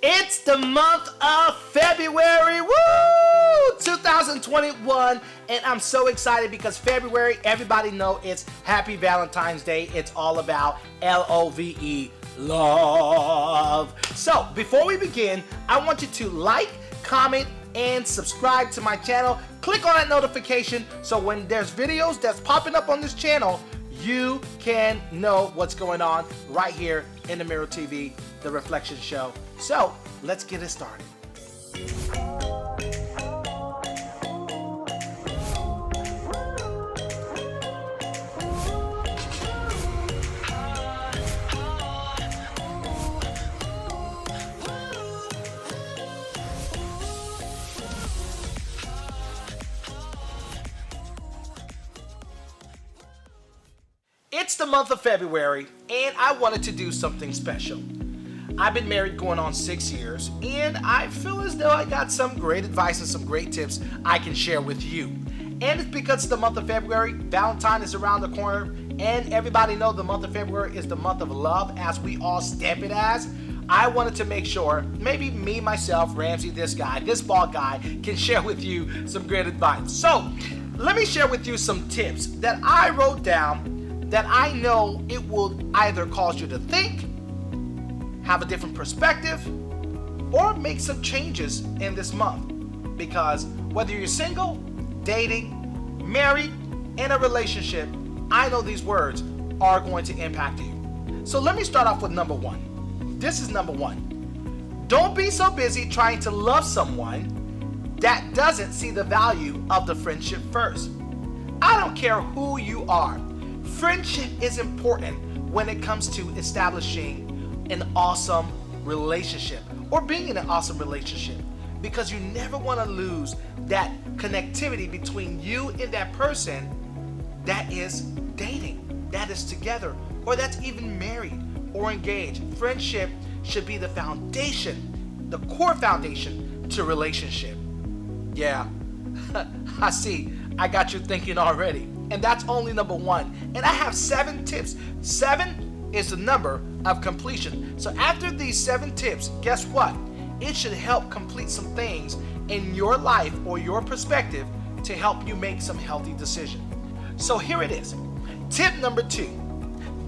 It's the month of February, woo! 2021, and I'm so excited because February, everybody know it's Happy Valentine's Day. It's all about Love, love. So, before we begin, I want you to like, comment, and subscribe to my channel. Click on that notification so when there's videos that's popping up on this channel, you can know what's going on right here in the Mirror TV, the Reflection Show. So, let's get it started. It's the month of February, and I wanted to do something special. I've been married going on 6 years, and I feel as though I got some great advice and some great tips I can share with you. And it's because it's the month of February, Valentine is around the corner, and everybody knows the month of February is the month of love, as we all stamp it as. I wanted to make sure, maybe me, myself, Ramsey, this guy, this bald guy, can share with you some great advice. So, let me share with you some tips that I wrote down that I know it will either cause you to think, have a different perspective, or make some changes in this month. Because whether you're single, dating, married, in a relationship, I know these words are going to impact you. So let me start off with number one. This is number one. Don't be so busy trying to love someone that doesn't see the value of the friendship first. I don't care who you are. Friendship is important when it comes to establishing an awesome relationship or being in an awesome relationship, because you never want to lose that connectivity between you and that person that is dating, that is together, or that's even married or engaged. Friendship should be the foundation, the core foundation to relationship. Yeah, I see. I got you thinking already. And that's only number one. And I have 7 tips. 7 is the number of completion. So after these 7 tips, guess what? It should help complete some things in your life or your perspective to help you make some healthy decisions. So here it is. Tip number 2.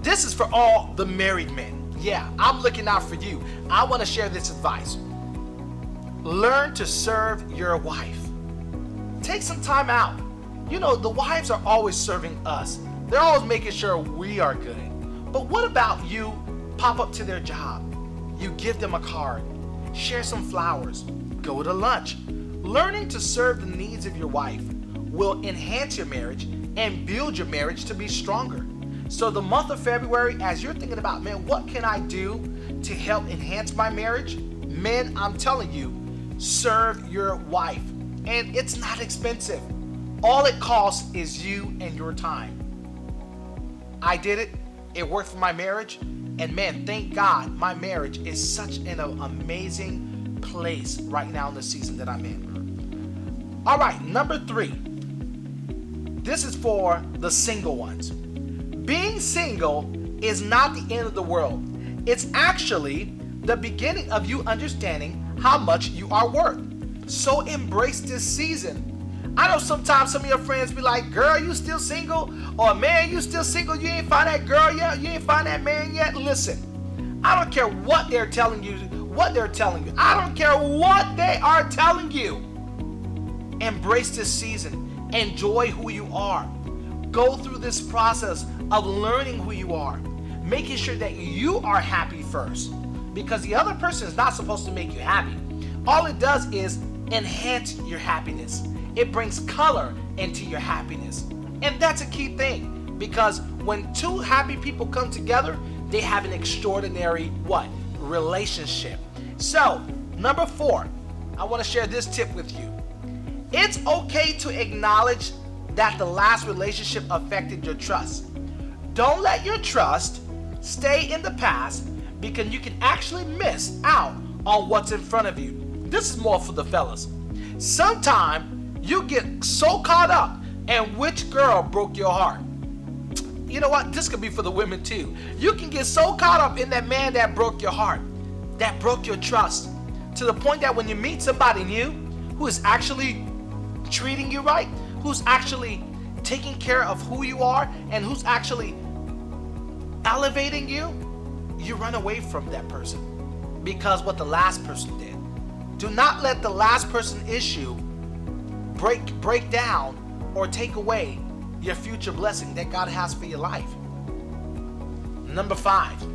This is for all the married men. Yeah, I'm looking out for you. I want to share this advice. Learn to serve your wife. Take some time out. You know, the wives are always serving us. They're always making sure we are good. But what about you pop up to their job? You give them a card, share some flowers, go to lunch. Learning to serve the needs of your wife will enhance your marriage and build your marriage to be stronger. So the month of February, as you're thinking about, man, what can I do to help enhance my marriage? Men, I'm telling you, serve your wife. And it's not expensive. All it costs is you and your time. I did it. It worked for my marriage. And man, thank God my marriage is such an amazing place right now in the season that I'm in. All right, number 3. This is for the single ones. Being single is not the end of the world. It's actually the beginning of you understanding how much you are worth. So embrace this season. I know sometimes some of your friends be like, girl, you still single? Or man, you still single? You ain't find that girl yet? You ain't find that man yet? Listen, I don't care what they're telling you, I don't care what they are telling you. Embrace this season. Enjoy who you are. Go through this process of learning who you are, making sure that you are happy first, because the other person is not supposed to make you happy. All it does is enhance your happiness. It brings color into your happiness. And that's a key thing, because when 2 happy people come together, they have an extraordinary relationship. So, number 4, I want to share this tip with you. It's okay to acknowledge that the last relationship affected your trust. Don't let your trust stay in the past, because you can actually miss out on what's in front of you. This is more for the fellas. Sometimes you get so caught up in which girl broke your heart. You know what? This could be for the women too. You can get so caught up in that man that broke your heart, that broke your trust, to the point that when you meet somebody new who is actually treating you right, who's actually taking care of who you are, and who's actually elevating you, you run away from that person because what the last person did. Do not let the last person issue break down or take away your future blessing that God has for your life. Number 5.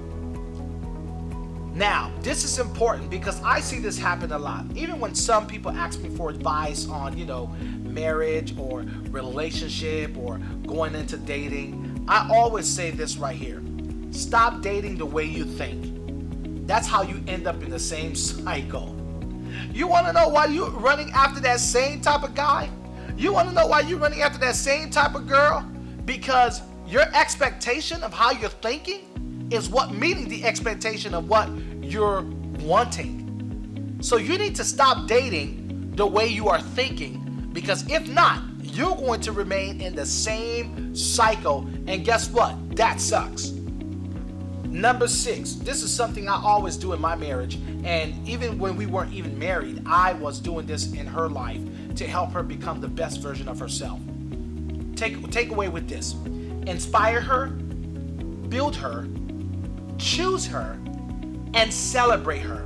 Now, this is important because I see this happen a lot. Even when some people ask me for advice on, marriage or relationship or going into dating, I always say this right here. Stop dating the way you think. That's how you end up in the same cycle. You want to know why you're running after that same type of guy? You want to know why you're running after that same type of girl? Because your expectation of how you're thinking is what meeting the expectation of what you're wanting. So you need to stop dating the way you are thinking, because if not, you're going to remain in the same cycle, and guess what? That sucks. Number 6, this is something I always do in my marriage, and even when we weren't even married, I was doing this in her life to help her become the best version of herself. Take away with this. Inspire her, build her, choose her, and celebrate her.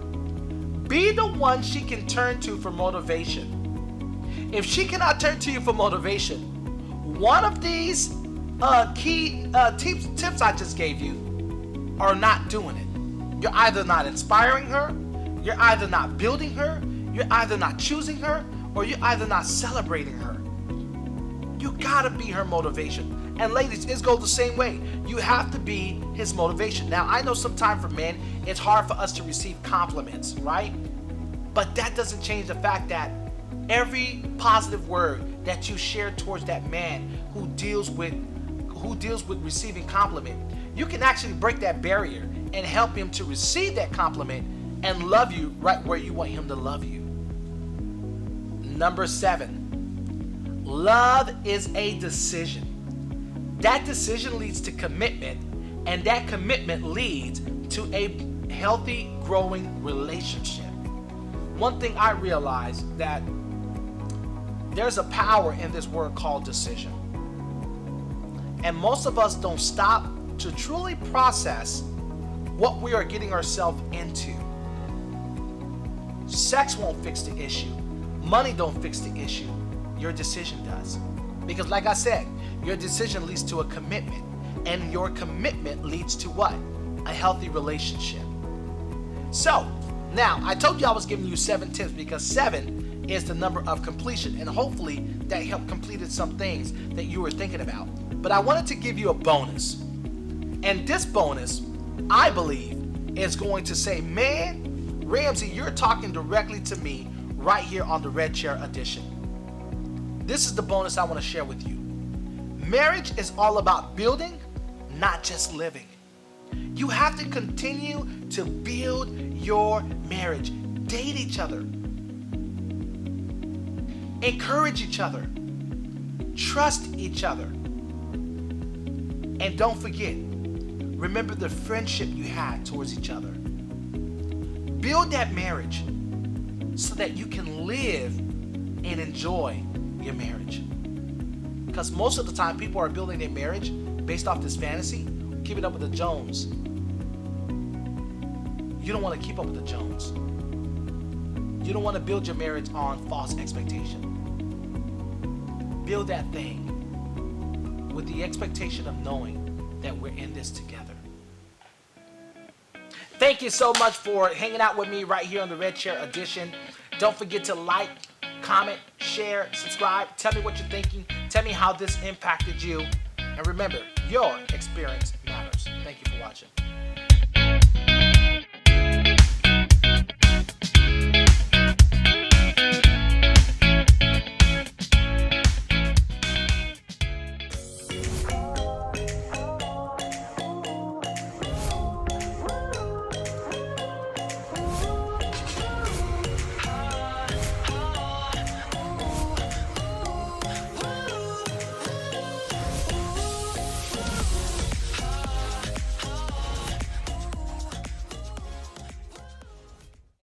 Be the one she can turn to for motivation. If she cannot turn to you for motivation, one of these key tips I just gave you are not doing it. You're either not inspiring her, you're either not building her, you're either not choosing her, or you're either not celebrating her. You gotta be her motivation. And ladies, it goes the same way. You have to be his motivation. Now, I know sometimes for men, it's hard for us to receive compliments, right? But that doesn't change the fact that every positive word that you share towards that man who deals with receiving compliment, you can actually break that barrier and help him to receive that compliment and love you right where you want him to love you. Number 7, love is a decision. That decision leads to commitment, and that commitment leads to a healthy, growing relationship. One thing I realized that there's a power in this word called decision. And most of us don't stop to truly process what we are getting ourselves into. Sex won't fix the issue. Money don't fix the issue. Your decision does. Because like I said, your decision leads to a commitment. And your commitment leads to what? A healthy relationship. So, now, I told you I was giving you 7 tips because 7 is the number of completion. And hopefully that helped completed some things that you were thinking about. But I wanted to give you a bonus. And this bonus, I believe, is going to say, man, Ramsey, you're talking directly to me right here on the Red Chair Edition. This is the bonus I want to share with you. Marriage is all about building, not just living. You have to continue to build your marriage. Date each other. Encourage each other. Trust each other. And don't forget, remember the friendship you had towards each other. Build that marriage so that you can live and enjoy your marriage. Because most of the time people are building their marriage based off this fantasy, keeping up with the Jones. You don't want to keep up with the Jones. You don't want to build your marriage on false expectation. Build that thing with the expectation of knowing that we're in this together. Thank you so much for hanging out with me right here on the Red Chair Edition. Don't forget to like, comment, share, subscribe. Tell me what you're thinking. Tell me how this impacted you. And remember, your experience matters. Thank you for watching.